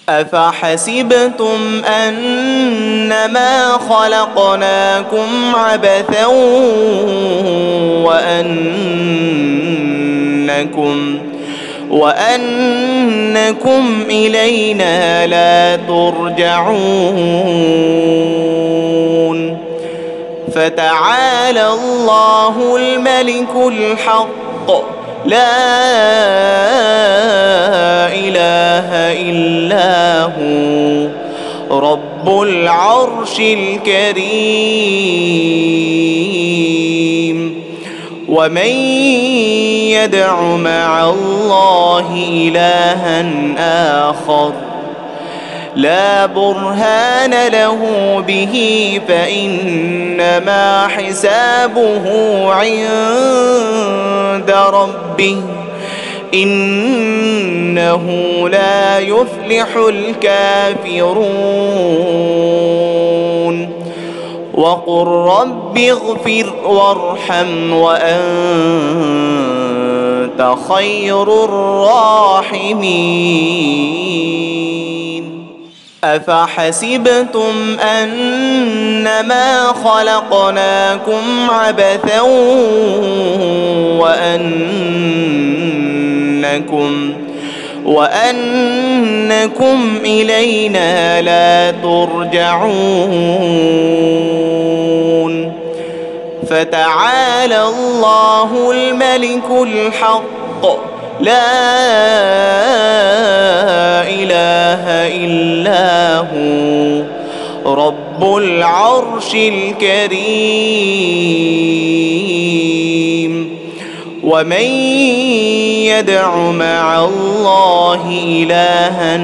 أفحسبتم أنما خلقناكم عبثا وأنكم إلينا لا ترجعون فتعالى الله الملك الحق لا إله إلا هو رب العرش الكريم. ومن يدع مع الله إلها آخر لا برهان له به فإنما حسابه عند ربه إنه لا يفلح الكافرون. وقل رب اغفر وارحم وأنت خير الراحمين. أفحسبتم أنما خلقناكم عبثا وأنكم إلينا لا ترجعون فتعالى الله الملك الحق لا إله إلا هو رب العرش الكريم. ومن يدع مع الله إلها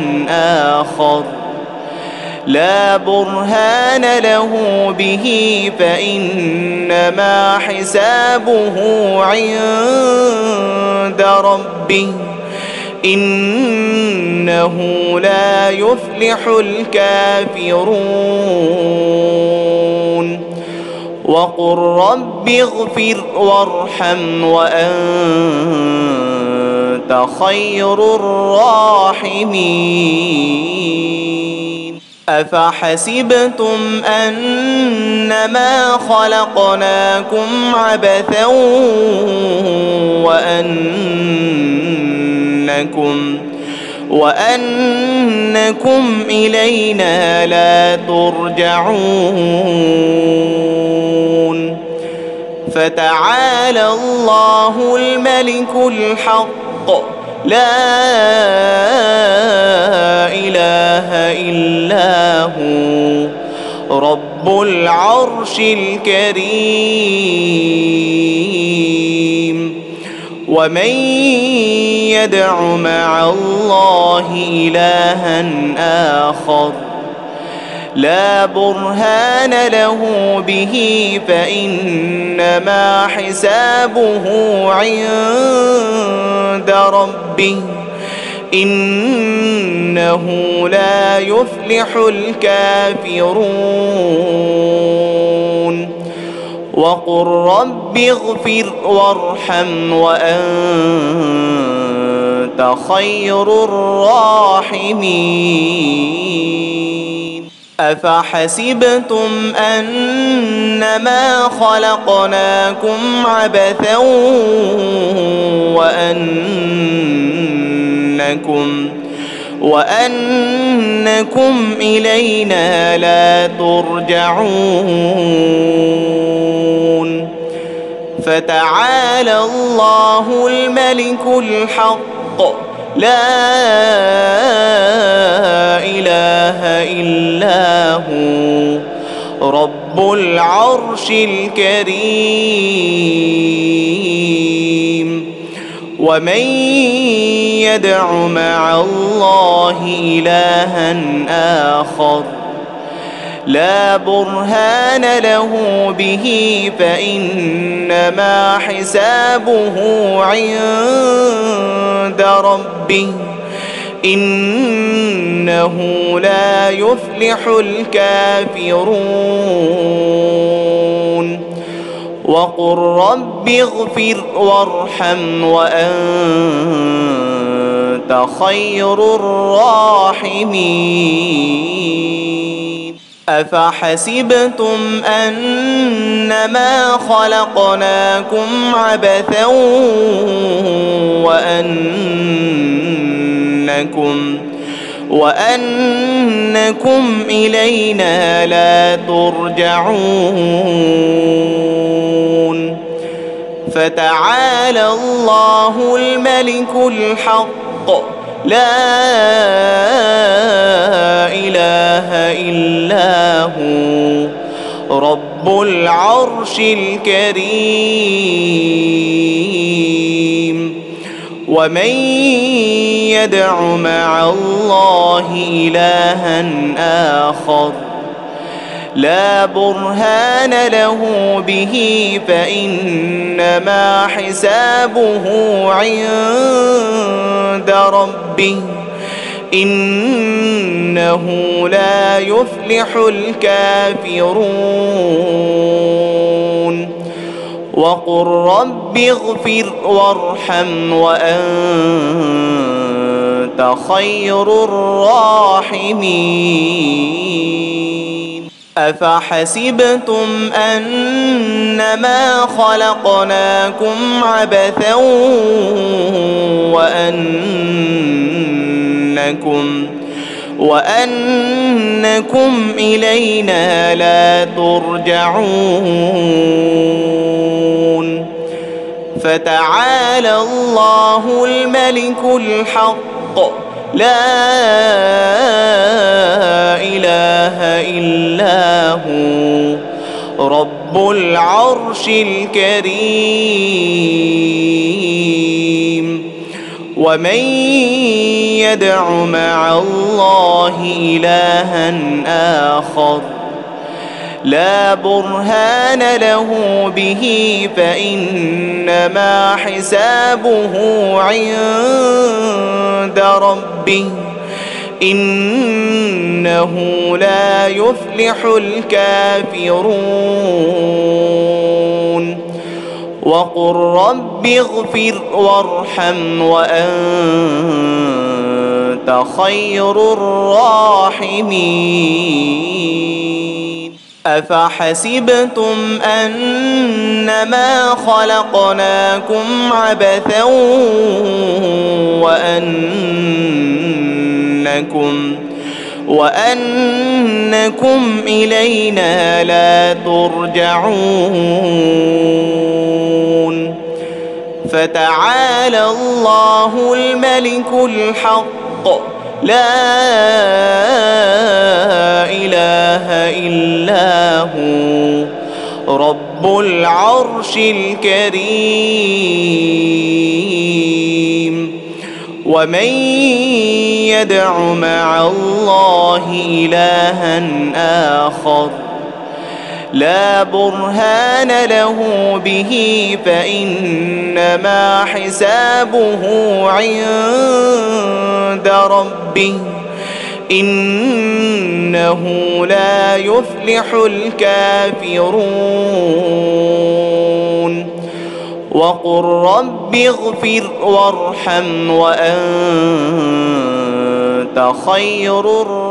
آخر لا برهان له به فإنما حسابه عند ربه إنه لا يفلح الكافرون. وقل رب اغفر وارحم وأنت خير الراحمين. أفحسبتم أنما خلقناكم عبثا وأنكم إلينا لا ترجعون فتعالى الله الملك الحق لا إله إلا هو رب العرش الكريم. ومن يدع مع الله إلها آخر لا برهان له به فإنما حسابه عند ربه إنه لا يفلح الكافرون. وقل رب اغفر وارحم وأنت خير الراحمين. أفحسبتم أنما خلقناكم عبثا وأنكم إلينا لا ترجعون فتعالى الله الملك الحق لا إله إلا هو رب العرش الكريم. ومن يدع مع الله إلها آخر لا برهان له به فإنما حسابه عند ربه إنه لا يفلح الكافرون. وقل رب اغفر وارحم وأنت خير الراحمين أفحسبتم أنما خلقناكم عبثا وأنكم إلينا لا ترجعون فتعالى الله الملك الحق لا إله إلا هو رب العرش الكريم ومن يدع مع الله إلها آخر لا برهان له به فإنما حسابه عند ربه إنه لا يفلح الكافرون وقل رب اغفر وارحم وأنت خير الراحمين أفحسبتم أنما خلقناكم عبثا وأنكم إلينا لا ترجعون فتعالى الله الملك الحق لا إله إلا هو رب العرش الكريم ومن يدع مع الله إلها آخر لا برهان له به فإنما حسابه عند ربه إنه لا يفلح الكافرون وقل رب اغفر وارحم وأنت خير الراحمين أفحسبتم أنما خلقناكم عبثا وأنكم إلينا لا ترجعون فتعالى الله الملك الحق لا إله إلا هو رب العرش الكريم ومن يدع مع الله إلها آخر لا برهان له به فإنما حسابه عند ربه إنه لا يفلح الكافرون وقل رب اغفر وارحم وأنت خير الراحمين